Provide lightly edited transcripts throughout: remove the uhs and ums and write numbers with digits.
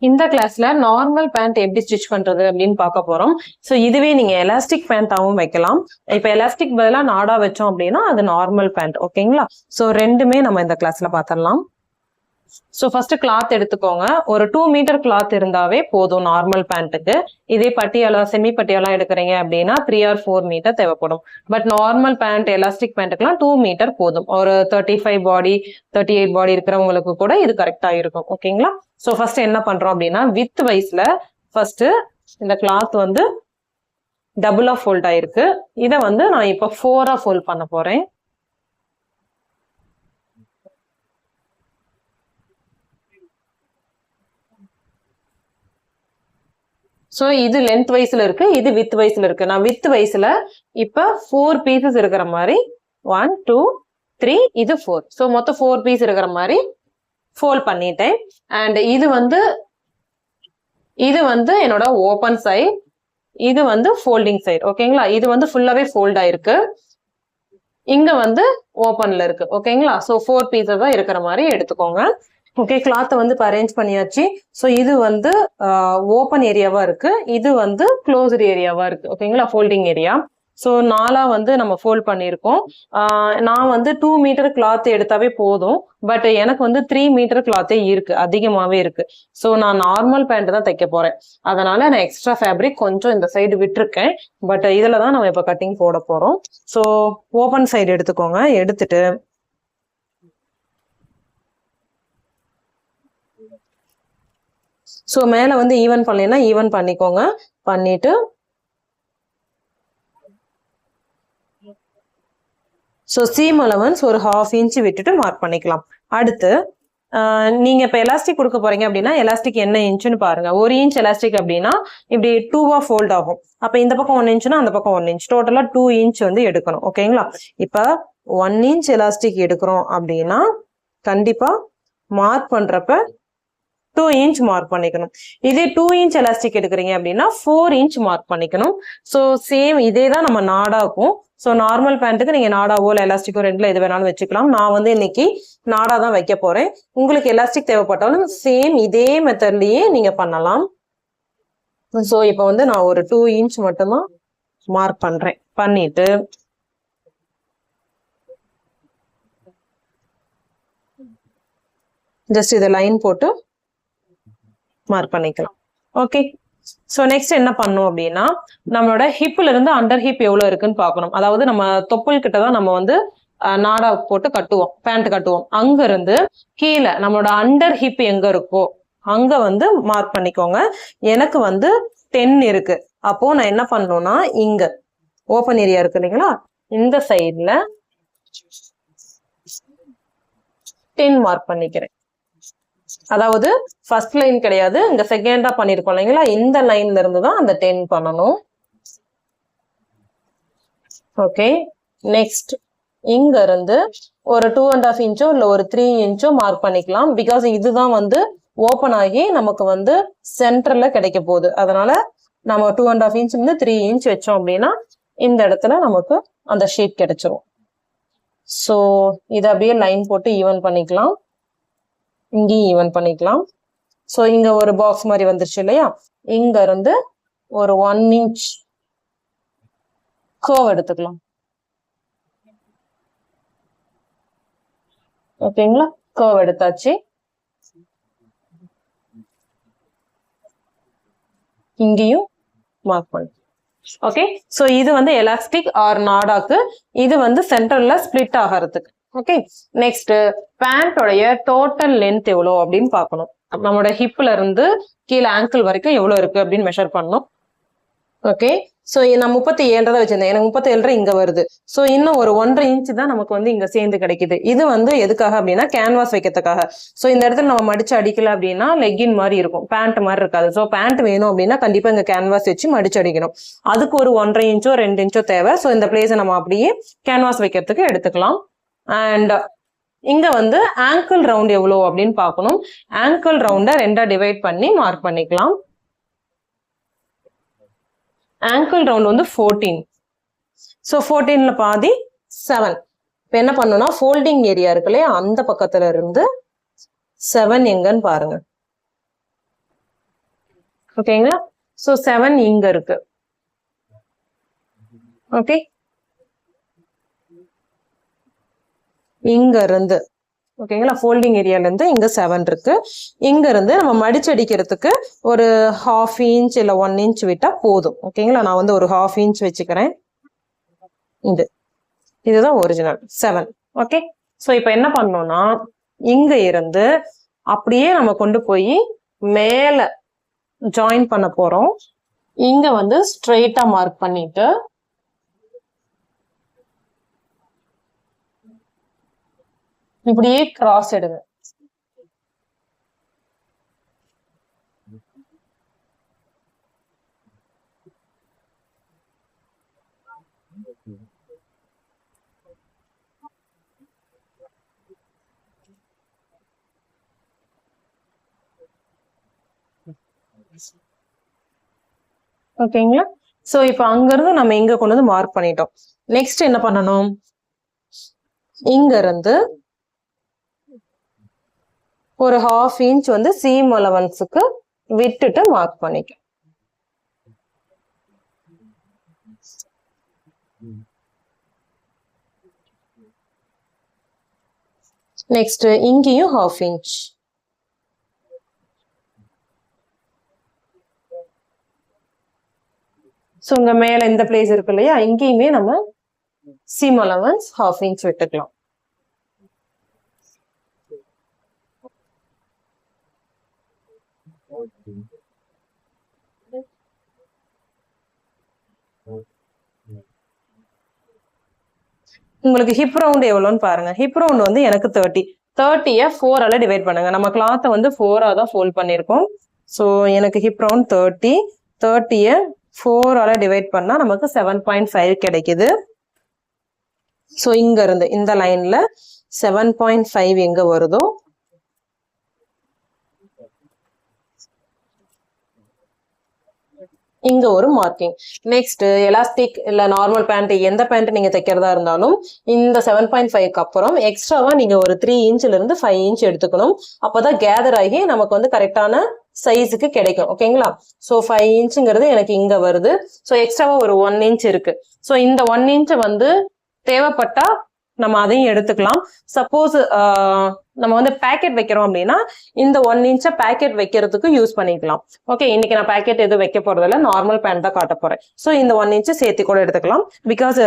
இந்த கிளாஸ்ல normal pant எப்படி ஸ்டிச் பண்றது அப்படின்னு பார்க்க போறோம். ஸோ இதுவே நீங்க எலாஸ்டிக் பேண்டாவும் வைக்கலாம். இப்ப எலாஸ்டிக் பதிலா நாடா வச்சோம் அப்படின்னா அது நார்மல் பேண்ட். ஓகேங்களா? ஸோ ரெண்டுமே நம்ம இந்த கிளாஸ்ல பார்த்துடலாம். ஸோ ஃபர்ஸ்ட் கிளாத் எடுத்துக்கோங்க. ஒரு 2 மீட்டர் கிளாத் இருந்தாவே போதும் நார்மல் பேண்ட்டுக்கு. இதே பட்டியாலா செமி பட்டியாலா எடுக்கிறீங்க அப்படின்னா 3 or 4 மீட்டர் தேவைப்படும். பட் நார்மல் பேண்ட் எலாஸ்டிக் பேண்ட்டுக்குலாம் 2 மீட்டர் போதும். ஒரு 35 பாடி 38 பாடி இருக்கிறவங்களுக்கு கூட இது கரெக்டா இருக்கும். ஓகேங்களா? ஸோ ஃபர்ஸ்ட் என்ன பண்றோம் அப்படின்னா வித் வைஸ்ல ஃபர்ஸ்ட் இந்த கிளாத் வந்து டபுளா ஃபோல்ட் ஆயிருக்கு. இதை வந்து நான் இப்போ 4ஆ ஃபோல்ட் பண்ண போறேன். ஸோ இது லென்த் வைஸ்ல இருக்கு, இது வித் வைஸ்ல இருக்கு. நான் வித் வைஸ்ல இப்ப 4 பீசஸ் இருக்கிற மாதிரி 1 2 3 இது 4. ஸோ மொத்தம் 4 பீஸ் இருக்கிற மாதிரி ஃபோல்ட் பண்ணிட்டேன். அண்ட் இது வந்து என்னோட ஓபன் சைடு, இது வந்து ஃபோல்டிங் சைடு. ஓகேங்களா? இது வந்து ஃபுல்லாவே ஃபோல்ட் ஆயிருக்கு, இங்க வந்து ஓபன்ல இருக்கு. ஓகேங்களா? ஸோ 4 பீசஸ் தான் இருக்கிற மாதிரி எடுத்துக்கோங்க. ஓகே, கிளாத்தை வந்து இப்போ அரேஞ்ச் பண்ணியாச்சு. ஸோ இது வந்து ஓப்பன் ஏரியாவா இருக்கு, இது வந்து க்ளோஸ்டு ஏரியாவா இருக்கு. ஓகேங்களா? Folding area. ஸோ 4ஆ வந்து நம்ம ஃபோல்ட் பண்ணியிருக்கோம். நான் வந்து 2 மீட்டர் கிளாத் எடுத்தாவே போதும். பட் எனக்கு வந்து 3 மீட்டர் கிளாத்தே இருக்கு, அதிகமாவே இருக்கு. ஸோ நான் நார்மல் பேண்ட் தான் தைக்க போறேன். அதனால நான் எக்ஸ்ட்ரா ஃபேப்ரிக் கொஞ்சம் இந்த சைடு விட்டுருக்கேன். பட் இதுல தான் நம்ம இப்போ கட்டிங் போட போறோம். ஸோ ஓப்பன் சைடு எடுத்துக்கோங்க. எடுத்துட்டு ஸோ மேலே வந்து ஈவன் பண்ணலைன்னா ஈவன் பண்ணிக்கோங்க. பண்ணிட்டு ஸோ சீம் அலவன்ஸ் ஒரு 1/2 இன்ச் விட்டுட்டு மார்க் பண்ணிக்கலாம். அடுத்து நீங்க இப்போ எலாஸ்டிக் கொடுக்க போறீங்க அப்படின்னா எலாஸ்டிக் என்ன இன்ச்சுன்னு பாருங்க. 1 இன்ச் எலாஸ்டிக் அப்படின்னா இப்படி 2ஆ ஃபோல்ட் ஆகும். அப்ப இந்த பக்கம் 1 இன்ச்னா அந்த பக்கம் 1 இன்ச், டோட்டலா 2 இன்ச் வந்து எடுக்கணும். ஓகேங்களா? இப்ப 1 இன்ச் எலாஸ்டிக் எடுக்கிறோம் அப்படின்னா கண்டிப்பா மார்க் பண்றப்ப 2 இன்ச் மார்க் பண்ணிக்கணும். இதே 2 இன்ச் எலாஸ்டிக் எடுக்கிறீங்க அப்படின்னா 4 இன்ச் மார்க் பண்ணிக்கணும். ஸோ சேம் இதே தான் நம்ம நாடாக்கும். ஸோ நார்மல் பேண்ட்டுக்கு நீங்க நாடாவோ இல்லை எலாஸ்டிக்கோ ரெண்டுல எது வேணாலும் வச்சுக்கலாம். நான் வந்து இன்னைக்கு நாடா தான் வைக்க போறேன். உங்களுக்கு எலாஸ்டிக் தேவைப்பட்டாலும் சேம் இதே மெத்தட்லயே நீங்க பண்ணலாம். ஸோ இப்போ வந்து நான் ஒரு 2 இன்ச் மட்டும்தான் மார்க் பண்றேன். பண்ணிட்டு ஜஸ்ட் இதை லைன் போட்டு மார்க் பண்ணிக்கலாம். ஓகே, ஸோ நெக்ஸ்ட் என்ன பண்ணும் அப்படின்னா நம்மளோட ஹிப்ல இருந்து அண்டர் ஹிப் எவ்வளவு இருக்குன்னு பார்க்கணும். அதாவது நம்ம தொப்புள் கிட்ட தான் நம்ம வந்து நாடா போட்டு கட்டுவோம், பேண்ட் கட்டுவோம். அங்க இருந்து கீழே நம்மளோட அண்டர் ஹிப் எங்க இருக்கோ அங்க வந்து மார்க் பண்ணிக்கோங்க. எனக்கு வந்து 10 இருக்கு. அப்போ நான் என்ன பண்ணணும்னா இங்க ஓப்பன் ஏரியா இருக்கு இல்லைங்களா, இந்த சைட்ல 10 மார்க் பண்ணிக்கிறேன். அதாவது ஃபர்ஸ்ட் லைன் கிடையாது, இங்க செகண்டா பண்ணிருக்கோம் இல்லைங்களா, இந்த லைன்ல இருந்து தான் அந்த 10 பண்ணணும். ஓகே, நெக்ஸ்ட் இங்க இருந்து ஒரு 2.5 இன்ச்சோ இல்ல ஒரு 3 இன்ச்சோ மார்க் பண்ணிக்கலாம். பிகாஸ் இதுதான் வந்து ஓபன் ஆகி நமக்கு வந்து சென்டர்ல கிடைக்க போகுது. அதனால நம்ம 2.5 இன்ச் இருந்து 3 இன்ச் வச்சோம் அப்படின்னா இந்த இடத்துல நமக்கு அந்த ஷீட் கிடைச்சிரும். ஸோ இதை அப்படியே லைன் போட்டு ஈவன் பண்ணிக்கலாம், இங்கேயும் ஈவன் பண்ணிக்கலாம். ஸோ இங்க ஒரு பாக்ஸ் மாதிரி வந்துருச்சு இல்லையா, இங்க இருந்து ஒரு 1 இன்ச் கர்வ் எடுத்துக்கலாம். ஓகேங்களா? கர்வ் எடுத்தாச்சு. இங்கேயும் மார்க் பண்ணி. ஓகே, ஸோ இது வந்து எலாஸ்டிக் ஆர் நாடாக்கு, இது வந்து சென்டர்ல ஸ்பிளிட் ஆகிறதுக்கு. ஓகே, நெக்ஸ்ட் பேண்டோடைய டோட்டல் லென்த் எவ்வளோ அப்படின்னு பார்க்கணும். நம்மளோட ஹிப்ல இருந்து கீழே ஆங்கிள் வரைக்கும் எவ்வளவு இருக்கு அப்படின்னு மெஷர் பண்ணணும். ஓகே, ஸோ நான் 37 தான் வச்சிருந்தேன், எனக்கு 37 இங்க வருது. ஸோ இன்னும் ஒரு 1.5 இன்ச் தான் நமக்கு வந்து இங்க சேர்ந்து கிடைக்குது. இது வந்து எதுக்காக அப்படின்னா கேன்வாஸ் வைக்கிறதுக்காக. ஸோ இந்த இடத்துல நம்ம மடிச்சு அடிக்கல அப்படின்னா லெக்கின் மாதிரி இருக்கும், பேண்ட் மாதிரி இருக்காது. ஸோ பேண்ட் வேணும் அப்படின்னா கண்டிப்பா இங்க கேன்வாஸ் வச்சு மடிச்சு அடிக்கணும். அதுக்கு ஒரு 1.5 இன்ச்சோ 2 இன்ச்சோ தேவை. ஸோ இந்த பிளேஸை நம்ம அப்படியே கேன்வாஸ் வைக்கிறதுக்கு எடுத்துக்கலாம். அண்ட் இங்க வந்து ஆங்கிள் ரவுண்ட் எவ்வளோ அப்படின்னு பார்க்கணும். ஆங்கிள் ரவுண்டை 2ஆ டிவைட் பண்ணி மார்க் பண்ணிக்கலாம். ஆங்கிள் ரவுண்ட் வந்து 14. ஸோ 14ல பாதி 7. இப்போ என்ன பண்ணணும்னா ஃபோல்டிங் ஏரியா இருக்கு இல்லையா, அந்த பக்கத்துல இருந்து 7 எங்கன்னு பாருங்க. ஓகேங்களா? ஸோ 7 இங்க இருக்கு. ஓகே, இங்க இருந்து ஓகேங்களா, ஃபோல்டிங் ஏரியால இருந்து இங்க 7 இருக்கு. இங்க இருந்து நம்ம மடிச்சடிக்கிறதுக்கு ஒரு 1/2 இன்ச் இல்ல 1 இன்ச் விட்டா போதும். ஓகேங்களா, நான் வந்து ஒரு 1/2 இன்ச் வச்சுக்கிறேன். இதுதான் ஒரிஜினல் 7. ஓகே, ஸோ இப்போ என்ன பண்ணோம்னா இங்க இருந்து அப்படியே நம்ம கொண்டு போய் மேல ஜாயின் பண்ண போறோம். இங்க வந்து ஸ்ட்ரெயிட்டா மார்க் பண்ணிட்டு இப்படியே கிராஸ் எடுங்க. ஓகேங்களா, சோ இப்போ அங்க இருந்து நம்ம இங்க கொண்டு வந்து மார்க் பண்ணிட்டோம். நெக்ஸ்ட் என்ன பண்ணணும், இங்க இருந்து ஒரு 1/2 இன்ச் வந்து சீம் அலவன்ஸுக்கு விட்டுட்டு மார்க் பண்ணிக்க. நெக்ஸ்ட் இங்கேயும் 1/2 இன்ச். ஸோ இங்க மேல இந்த பிளேஸ் இருக்கு இல்லையா, இங்கேயுமே நம்ம சீம் அலவன்ஸ் 1/2 இன்ச் விட்டுக்கலாம். உங்களுக்கு ஹிப் ரவுண்ட் எவ்வளோன்னு பாருங்க. ஹிப் ரவுண்ட் வந்து எனக்கு 30ய 4ஆல டிவைட் பண்ணுங்க. நம்ம கிளாத்தை வந்து 4ஆ தான் ஃபோல்ட் பண்ணியிருக்கோம். ஸோ எனக்கு ஹிப் ரவுண்ட் 30ய 4ஆல டிவைட் பண்ணா நமக்கு 7.5 கிடைக்குது. ஸோ இங்க இருந்து இந்த லைன்ல 7.5 எங்க வருதோ இங்க ஒரு மார்க்கிங். நெக்ஸ்ட் எலாஸ்டிக் இல்ல நார்மல் பேண்ட், எந்த பேண்ட் நீங்க தைக்கிறதா இருந்தாலும் இந்த 7.5க்கு அப்புறம் எக்ஸ்ட்ராவா நீங்க ஒரு 3 இன்ச்ல இருந்து 5 இன்ச் எடுத்துக்கணும். அப்பதான் கேதர் ஆகி நமக்கு வந்து கரெக்டான சைஸுக்கு கிடைக்கும். ஓகேங்களா, ஸோ 5 இன்ச்சுங்கிறது எனக்கு இங்க வருது. ஸோ எக்ஸ்ட்ராவா ஒரு 1 இன்ச் இருக்கு. ஸோ இந்த 1 இன்ச் வந்து தேவைப்பட்டா நம்ம அதையும் எடுத்துக்கலாம். சப்போஸ் நம்ம வந்து பேக்கெட் வைக்கிறோம் அப்படின்னா இந்த 1 இன்ச்சை பேக்கெட் வைக்கிறதுக்கு யூஸ் பண்ணிக்கலாம். ஓகே, இன்னைக்கு நான் பேக்கெட் எதுவும் வைக்க போறதில்ல, நார்மல் பேண்ட் தான் காட்ட போறேன். ஸோ இந்த 1 இன்ச்சை சேர்த்து கூட எடுத்துக்கலாம். பிகாஸ்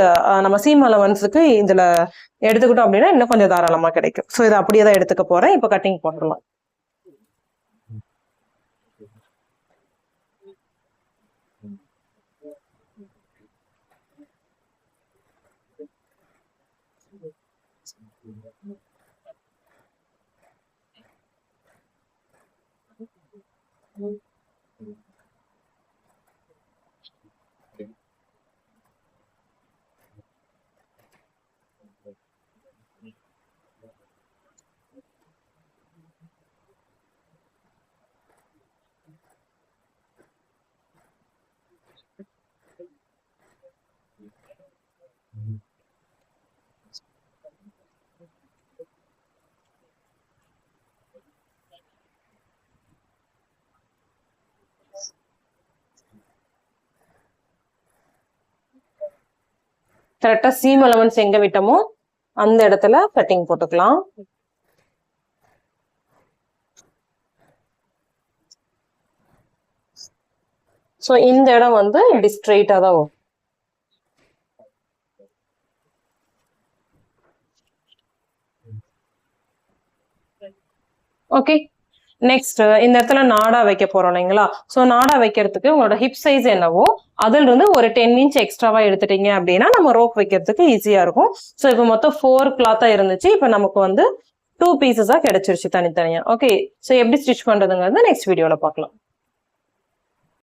நம்ம சீம் அலவன்ஸுக்கு இதுல எடுத்துக்கிட்டோம் அப்படின்னா இன்னும் கொஞ்சம் தாராளமா கிடைக்கும். ஸோ இதை அப்படியே தான் எடுத்துக்க போறேன். இப்போ கட்டிங் போட்டுடலாம். கரெக்டா சீம் அலவன்ஸ் எங்க விட்டோமோ அந்த இடத்துல கட்டிங் போட்டுக்கலாம். ஸோ இந்த இடம் வந்து இப்படி ஸ்ட்ரெயிட்டா தான் வரும். ஓகே, நெக்ஸ்ட் இந்த இடத்துல நாடா வைக்க போறோம் இல்லைங்களா. ஸோ நாடா வைக்கிறதுக்கு உங்களோட ஹிப் சைஸ் என்னவோ அதுல இருந்து ஒரு 10 இன்ச் எக்ஸ்ட்ராவா எடுத்துட்டீங்க அப்படின்னா நம்ம ரோப் வைக்கிறதுக்கு ஈஸியா இருக்கும். ஸோ இப்போ மொத்தம் 4 கிளாத்தா இருந்துச்சு. இப்போ நமக்கு வந்து 2 பீசஸா கிடைச்சிருச்சு தனித்தனியா. ஓகே, ஸோ எப்படி ஸ்டிச் பண்றதுங்கிறது நெக்ஸ்ட் வீடியோல பார்க்கலாம்.